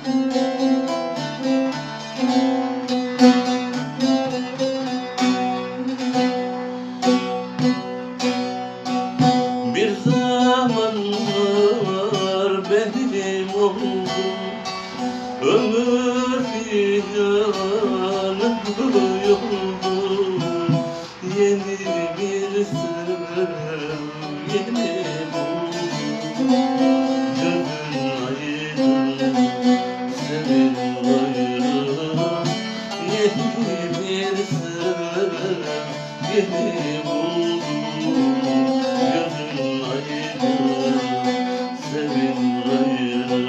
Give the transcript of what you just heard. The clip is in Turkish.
Bir zamanlar benim oldum, ömür figanı yoldum. Yeni bir sevgili buldum. Gözün aydın, senin ayrı. Yeni bir sevgili buldum. Gözün aydın, senin ayrı.